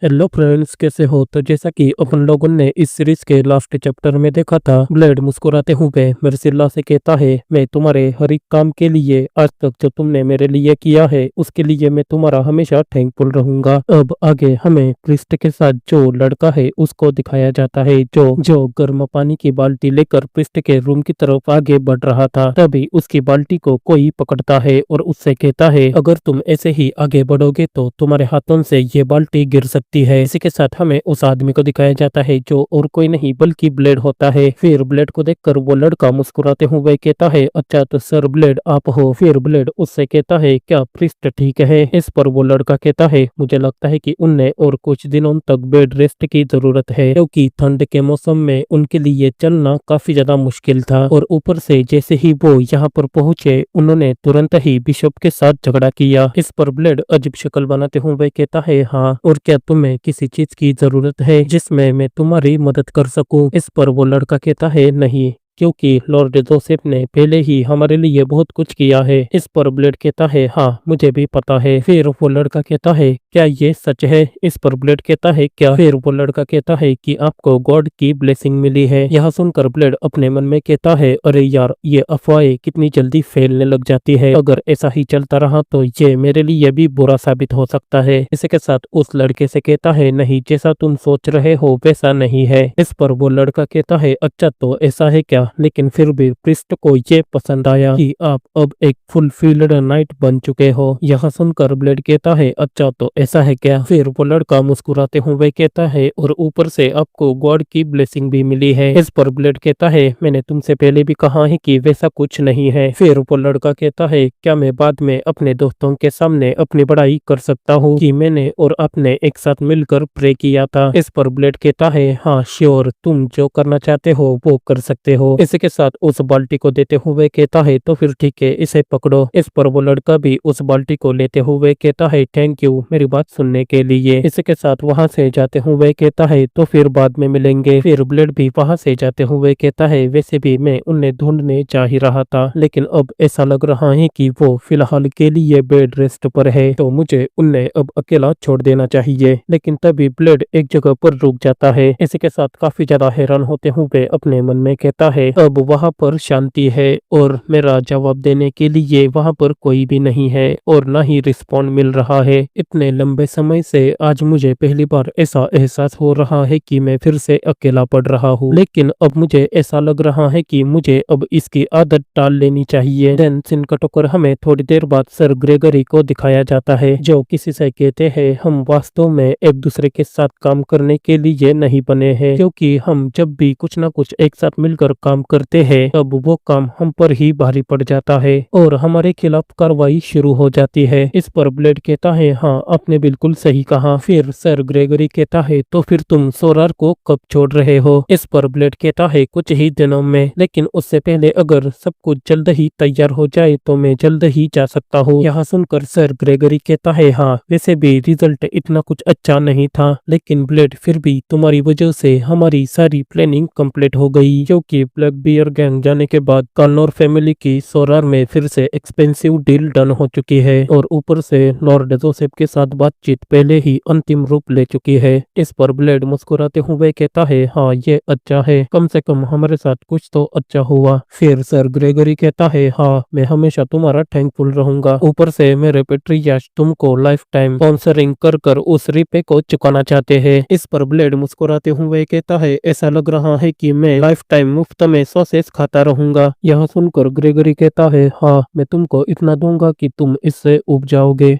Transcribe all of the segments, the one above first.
Hello friends, कैसे हो? तो जैसा कि अपन लोगों ने इस सीरीज के लास्ट चैप्टर में देखा था, ब्लेड मुस्कुराते हुए मिर्सिल्ला से कहता है, मैं तुम्हारे हर एक काम के लिए, आज तक जो तुमने मेरे लिए किया है उसके लिए मैं तुम्हारा हमेशा थैंकफुल रहूंगा। अब आगे हमें क्रिस्ट के साथ जो लड़का है उसको दिखाया जाता है, जो गर्म पानी की बाल्टी लेकर क्रिस्ट के रूम की तरफ आगे बढ़ रहा था। तभी उसकी बाल्टी को कोई पकड़ता है और उससे कहता है, अगर तुम ऐसे ही आगे बढ़ोगे तो तुम्हारे हाथों से ये बाल्टी गिर सकती है। इसी के साथ हमें उस आदमी को दिखाया जाता है जो और कोई नहीं बल्कि ब्लेड होता है। फिर ब्लेड को देखकर वो लड़का मुस्कुराते हुए कहता है, अच्छा तो सर ब्लेड आप हो। फिर ब्लेड उससे कहता है, क्या प्रिस्ट ठीक है? इस पर वो लड़का कहता है, मुझे लगता है कि उन्हें और कुछ दिनों तक बेड रेस्ट की जरूरत है, क्योंकि ठंड के मौसम में उनके लिए चलना काफी ज्यादा मुश्किल था। और ऊपर से जैसे ही वो यहाँ पर पहुंचे, उन्होंने तुरंत ही बिशप के साथ झगड़ा किया। इस पर ब्लेड अजीब शक्ल बनाते हुए कहता है, हाँ, और क्या तुम्हें किसी चीज की जरूरत है जिसमें मैं तुम्हारी मदद कर सकूं? इस पर वो लड़का कहता है, नहीं, क्योंकि लॉर्ड जोसेफ ने पहले ही हमारे लिए बहुत कुछ किया है। इस पर ब्लेड कहता है, हाँ मुझे भी पता है। फिर वो लड़का कहता है, क्या ये सच है? इस पर ब्लेड कहता है, क्या? फिर वो लड़का कहता है कि आपको गॉड की ब्लेसिंग मिली है। यह सुनकर ब्लेड अपने मन में कहता है, अरे यार, ये अफवाहें कितनी जल्दी फैलने लग जाती है। अगर ऐसा ही चलता रहा तो ये मेरे लिए भी बुरा साबित हो सकता है। इसी के साथ उस लड़के से कहता है, नहीं, जैसा तुम सोच रहे हो वैसा नहीं है। इस पर वो लड़का कहता है, अच्छा तो ऐसा है क्या? लेकिन फिर भी प्रिस्ट को ये पसंद आया कि आप अब एक फुलफिल्ड नाइट बन चुके हो। यह सुनकर ब्लेड कहता है, अच्छा तो ऐसा है क्या? फिर वो लड़का मुस्कुराते हुए कहता है, और ऊपर से आपको गॉड की ब्लेसिंग भी मिली है। इस पर ब्लेड कहता है, मैंने तुमसे पहले भी कहा है कि वैसा कुछ नहीं है। फिर वो लड़का कहता है, क्या मैं बाद में अपने दोस्तों के सामने अपनी बड़ाई कर सकता हूँ कि मैंने और आपने एक साथ मिलकर प्रे किया था? इस पर ब्लेड कहता है, हाँ श्योर, तुम जो करना चाहते हो वो कर सकते हो। इसी के साथ उस बाल्टी को देते हुए कहता है, तो फिर ठीक है, इसे पकड़ो। इस पर वो लड़का भी उस बाल्टी को लेते हुए कहता है, थैंक यू मेरी बात सुनने के लिए। इसी के साथ वहां से जाते हुए कहता है, तो फिर बाद में मिलेंगे। फिर ब्लेड भी वहां से जाते हुए कहता है, वैसे भी मैं उन्हें ढूंढने जा ही रहा था, लेकिन अब ऐसा लग रहा है कि वो फिलहाल के लिए बेड रेस्ट पर है, तो मुझे उन्हें अब अकेला छोड़ देना चाहिए। लेकिन तभी ब्लेड एक जगह पर रुक जाता है। इसी के साथ काफी ज्यादा हैरान होते हुए अपने मन में कहता है, अब वहां पर शांति है और मेरा जवाब देने के लिए वहां पर कोई भी नहीं है और ना ही रिस्पॉन्ड मिल रहा है। इतने लंबे समय से आज मुझे पहली बार ऐसा एहसास हो रहा है कि मैं फिर से अकेला पड़ रहा हूँ, लेकिन अब मुझे ऐसा लग रहा है कि मुझे अब इसकी आदत टाल लेनी चाहिए। देन सीन कट होकर हमें थोड़ी देर बाद सर ग्रेगरी को दिखाया जाता है, जो किसी से कहते हैं, हम वास्तव में एक दूसरे के साथ काम करने के लिए नहीं बने हैं, क्योंकि हम जब भी कुछ ना कुछ एक साथ मिलकर काम करते हैं तब वो काम हम पर ही भारी पड़ जाता है और हमारे खिलाफ कार्रवाई शुरू हो जाती है। इस पर ब्लेड कहता है, हाँ आपने बिल्कुल सही कहा। फिर सर ग्रेगरी कहता है, तो फिर तुम सोरार को कब छोड़ रहे हो? इस पर ब्लेड कहता है, कुछ ही दिनों में, लेकिन उससे पहले अगर सब कुछ जल्द ही तैयार हो जाए तो मैं जल्द ही जा सकता हूँ। यहाँ सुनकर सर ग्रेगरी कहता है, हाँ वैसे भी रिजल्ट इतना कुछ अच्छा नहीं था, लेकिन ब्लेड फिर भी तुम्हारी वजह से हमारी सारी प्लानिंग कंप्लीट हो गई, क्योंकि ब्लैक बियर गैंग जाने के बाद कॉनोर फैमिली की सोरार में फिर से एक्सपेंसिव डील डन हो चुकी है और ऊपर से लॉर्ड जोसेफ के साथ बातचीत पहले ही अंतिम रूप ले चुकी है। इस पर ब्लेड मुस्कुराते हुए कहता है, हाँ ये अच्छा है, कम से कम हमारे साथ कुछ तो अच्छा हुआ। फिर सर ग्रेगरी कहता है, हाँ मैं हमेशा तुम्हारा थैंकफुल रहूंगा, ऊपर से मेरे पेट्रियार्च तुमको लाइफ टाइम स्पॉन्सरिंग कर कर उस रिपे को चुकाना चाहते हैं। इस पर ब्लेड मुस्कुराते हुए कहता है, ऐसा लग रहा है कि मैं लाइफ टाइम मुफ्त में सॉसेज खाता रहूंगा। यह सुनकर ग्रेगरी कहता है, हाँ मैं तुमको इतना दूंगा कि तुम इससे उब जाओगे।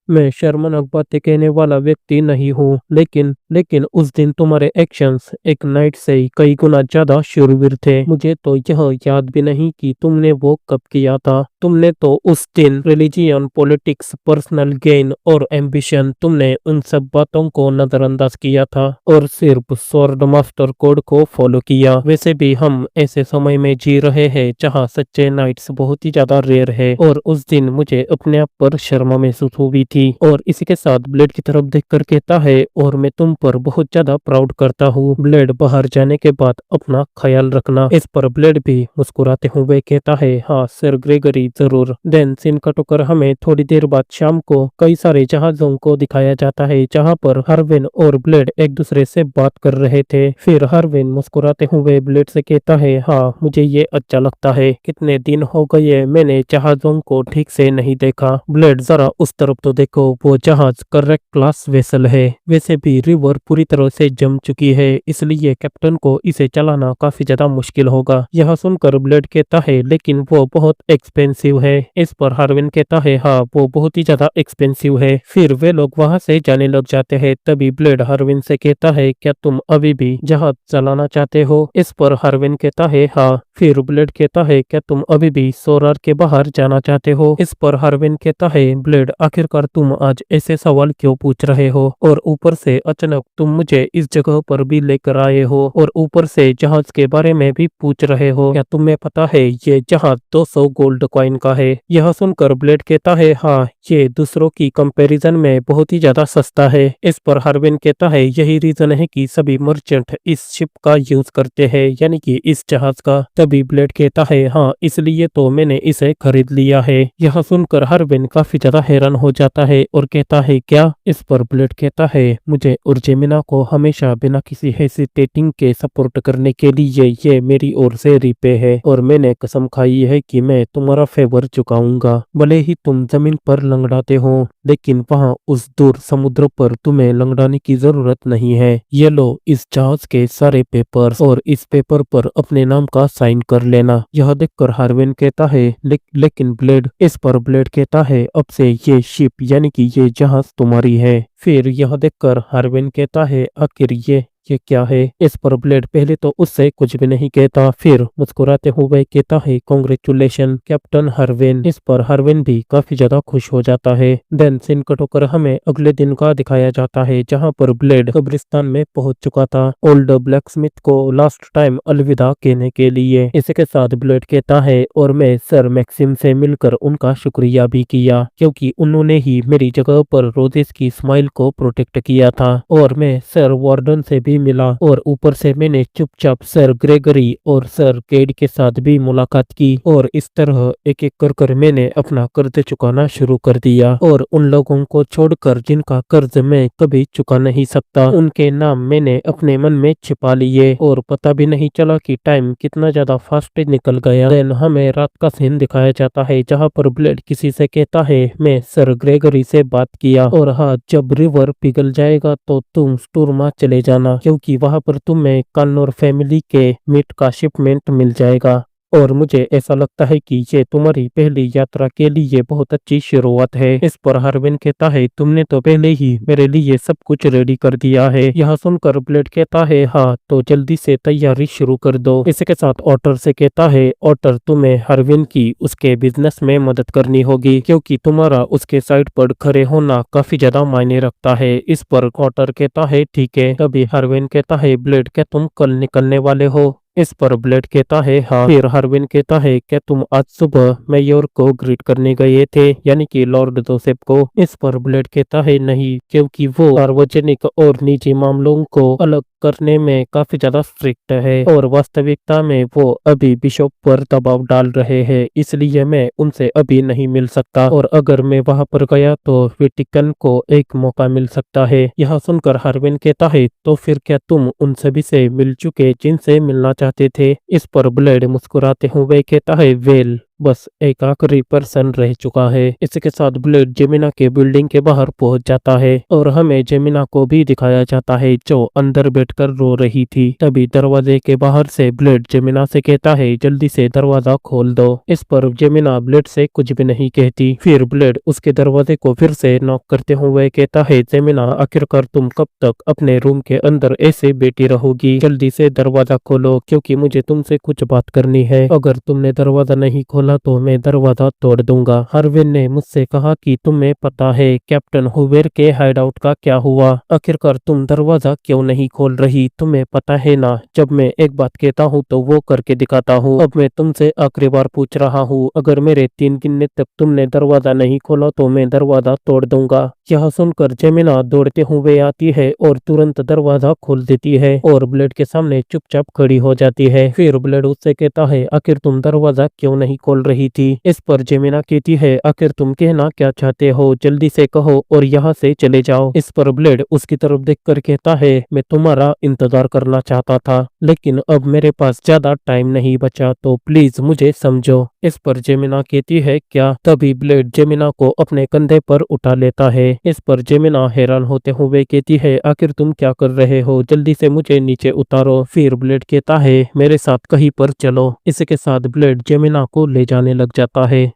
मैं शर्मनाक बातें कहने वाला व्यक्ति नहीं हूँ, लेकिन उस दिन तुम्हारे एक्शंस एक नाइट से ही कई गुना ज्यादा शूरवीर थे। मुझे तो यह याद भी नहीं कि तुमने वो कब किया था। तुमने तो उस दिन रिलीजियन, पॉलिटिक्स, पर्सनल गेन और एम्बिशन, तुमने उन सब बातों को नजरअंदाज किया था और सिर्फ स्वॉर्ड मास्टर कोड को फॉलो किया। वैसे भी हम ऐसे समय में जी रहे हैं जहाँ सच्चे नाइट्स बहुत ही ज्यादा रेयर है और उस दिन मुझे अपने आप पर शर्म महसूस हुई थी। होगी। और इसी के साथ ब्लेड की तरफ देखकर कहता है, और मैं तुम पर बहुत ज्यादा प्राउड करता हूँ। ब्लेड बाहर जाने के बाद अपना ख्याल रखना। इस पर ब्लेड भी मुस्कुराते हुए कहता है, हाँ सर ग्रेगरी जरूर। देन सीन कट होकर हमें थोड़ी देर बाद शाम को कई सारे जहाजों को दिखाया जाता है, जहाँ पर हार्विन और ब्लेड एक दूसरे से बात कर रहे थे। फिर हार्विन मुस्कुराते हुए ब्लेड से कहता है, हाँ मुझे ये अच्छा लगता है, कितने दिन हो गए मैंने जहाजों को ठीक से नहीं देखा। ब्लेड जरा उस तरफ तो देखो, वो जहाज करेक्ट क्लास वेसल है। वैसे भी रिवर पूरी तरह से जम चुकी है, इसलिए कैप्टन को इसे चलाना काफी ज्यादा मुश्किल होगा। यह सुनकर ब्लेड कहता है, लेकिन वो बहुत एक्सपेंसिव है। इस पर हार्विन कहता है, हाँ वो बहुत ही ज्यादा एक्सपेंसिव है। फिर वे लोग वहां से जाने लग जाते हैं। तभी ब्लेड हार्विन से कहता है, क्या तुम अभी भी जहाज चलाना चाहते हो? इस पर हार्विन कहता है, हाँ। फिर ब्लेड कहता है, क्या तुम अभी भी सोरार के बाहर जाना चाहते हो? इस पर हार्विन कहता है, ब्लेड आखिरकार तुम आज ऐसे सवाल क्यों पूछ रहे हो? और ऊपर से अचानक तुम मुझे इस जगह पर भी लेकर आए हो, और ऊपर से जहाज के बारे में भी पूछ रहे हो। क्या तुम्हें पता है ये जहाज 200 गोल्ड कॉइन का है? यह सुनकर ब्लेड कहता है, हाँ ये दूसरों की कंपैरिजन में बहुत ही ज्यादा सस्ता है। इस पर हार्विन कहता है, यही रीजन है कि सभी मर्चेंट इस शिप का यूज करते हैं, यानी कि इस जहाज का। तभी ब्लेड कहता है, हाँ इसलिए तो मैंने इसे खरीद लिया है। यह सुनकर हार्विन काफी ज्यादा हैरान हो जाता है और कहता है, क्या? इस पर ब्लेड कहता है, मुझे और जेमिना को हमेशा बिना किसी हेसिटेटिंग के सपोर्ट करने के लिए ये मेरी ओर से रिपे है, और मैंने कसम खाई है कि मैं तुम्हारा फेवर चुकाऊंगा। भले ही तुम जमीन पर लंगड़ाते हो, लेकिन वहाँ उस दूर समुद्र पर तुम्हें लंगड़ाने की जरूरत नहीं है। ये लो इस जहाज के सारे पेपर्स, और इस पेपर पर अपने नाम का साइन कर लेना। यह देखकर हार्विन कहता है, लेकिन ब्लेड। इस पर ब्लेड कहता है, अब से ये शिप यानी कि ये जहाज तुम्हारी है। फिर यह देखकर हार्विन कहता है, आखिर ये क्या है? इस पर ब्लेड पहले तो उससे कुछ भी नहीं कहता, फिर मुस्कुराते हुए कहता है, कांग्रेचुलेशन कैप्टन हार्विन। इस पर हार्विन भी काफी ज्यादा खुश हो जाता है। देन सीन कट होकर हमें अगले दिन का दिखाया जाता है, जहां पर ब्लेड कब्रिस्तान में पहुंच चुका था ओल्ड ब्लैकस्मिथ को लास्ट टाइम अलविदा कहने के लिए। इसी के साथ ब्लेड कहता है, और मैं सर मैक्सिम से मिलकर उनका शुक्रिया भी किया, क्योंकि उन्होंने ही मेरी जगह पर रोजेस की स्माइल को प्रोटेक्ट किया था। और मैं सर वार्डन से भी मिला, और ऊपर से मैंने चुपचाप सर ग्रेगरी और सर केड के साथ भी मुलाकात की, और इस तरह एक एक कर मैंने अपना कर्ज चुकाना शुरू कर दिया। और उन लोगों को छोड़कर जिनका कर्ज मैं कभी चुका नहीं सकता, उनके नाम मैंने अपने मन में छिपा लिए, और पता भी नहीं चला कि टाइम कितना ज्यादा फास्ट निकल गया। देन हमें रात का सीन दिखाया जाता है, जहाँ पर ब्लेड किसी से कहता है, मैं सर ग्रेगरी से बात किया, और हाँ जब रिवर पिघल जाएगा तो तुम स्टूरमा चले जाना, क्योंकि वहां पर तुम्हें कन्नौर फैमिली के मीट का शिपमेंट मिल जाएगा। और मुझे ऐसा लगता है कि ये तुम्हारी पहली यात्रा के लिए बहुत अच्छी शुरुआत है। इस पर हार्विन कहता है, तुमने तो पहले ही मेरे लिए सब कुछ रेडी कर दिया है। यह सुनकर ब्लेड कहता है, हाँ तो जल्दी से तैयारी शुरू कर दो। इसके साथ ऑटर से कहता है, ऑटर तुम्हें हार्विन की उसके बिजनेस में मदद करनी होगी, क्योंकि तुम्हारा उसके साइड पर खड़े होना काफी ज्यादा मायने रखता है। इस पर ऑटर कहता है, ठीक है। तभी हार्विन कहता है, ब्लेड क्या तुम कल निकलने वाले हो? इस पर ब्लेड कहता है, हाँ। फिर हार्विन कहता है, क्या तुम आज सुबह मेयर को ग्रीट करने गए थे, यानी कि लॉर्ड जोसेफ को? इस पर ब्लेड कहता है, नहीं, क्योंकि वो सार्वजनिक और निजी मामलों को अलग करने में काफी ज्यादा स्ट्रिक्ट है, और वास्तविकता में वो अभी बिशप पर दबाव डाल रहे हैं, इसलिए मैं उनसे अभी नहीं मिल सकता, और अगर मैं वहां पर गया तो वेटिकन को एक मौका मिल सकता है। यह सुनकर हार्विन कहता है, तो फिर क्या तुम उन सभी से मिल चुके जिनसे मिलना चाहते थे? इस पर ब्लेड मुस्कुराते हुए कहता है, वेल बस एक आखिरी पर्सन रह चुका है। इसके साथ ब्लेड जेमिना के बिल्डिंग के बाहर पहुंच जाता है, और हमें जेमिना को भी दिखाया जाता है, जो अंदर बैठकर रो रही थी। तभी दरवाजे के बाहर से ब्लेड जेमिना से कहता है, जल्दी से दरवाजा खोल दो। इस पर जेमिना ब्लेड से कुछ भी नहीं कहती। फिर ब्लेड उसके दरवाजे को फिर से नॉक करते हुए कहता है, जेमिना आखिरकार तुम कब तक अपने रूम के अंदर ऐसे बैठी रहोगी? जल्दी से दरवाजा खोलो, क्योंकि मुझे तुमसे कुछ बात करनी है। अगर तुमने दरवाजा नहीं खोला निकला तो मैं दरवाजा तोड़ दूंगा। हार्विन ने मुझसे कहा कि तुम्हें पता है कैप्टन हुवेर के हाइडआउट का क्या हुआ। आखिरकार तुम दरवाजा क्यों नहीं खोल रही? तुम्हें पता है ना, जब मैं एक बात कहता हूँ तो वो करके दिखाता हूँ। अब मैं तुमसे आखिरी बार पूछ रहा हूँ, अगर मेरे 3 गिनने तक तुमने दरवाजा नहीं खोला तो मैं दरवाजा तोड़ दूंगा। यह सुनकर जेमिना दौड़ते हुए आती है और तुरंत दरवाजा खोल देती है और ब्लेड के सामने चुपचाप खड़ी हो जाती है। फिर ब्लेड उससे कहता है, आखिर तुम दरवाजा क्यों नहीं खोल रही थी? इस पर जेमिना कहती है, आखिर तुम कहना क्या चाहते हो? जल्दी से कहो और यहाँ से चले जाओ। इस पर ब्लेड उसकी तरफ देखकर कहता है, मैं तुम्हारा इंतजार करना चाहता था, लेकिन अब मेरे पास ज्यादा टाइम नहीं बचा, तो प्लीज मुझे समझो। इस पर जेमिना कहती है, क्या? तभी ब्लेड जेमिना को अपने कंधे पर उठा लेता है। इस पर जेमिना हैरान होते हुए कहती है, आखिर तुम क्या कर रहे हो? जल्दी से मुझे नीचे उतारो। फिर ब्लेड कहता है, मेरे साथ कहीं पर चलो। इसके साथ ब्लेड जेमिना को ले जाने लग जाता है।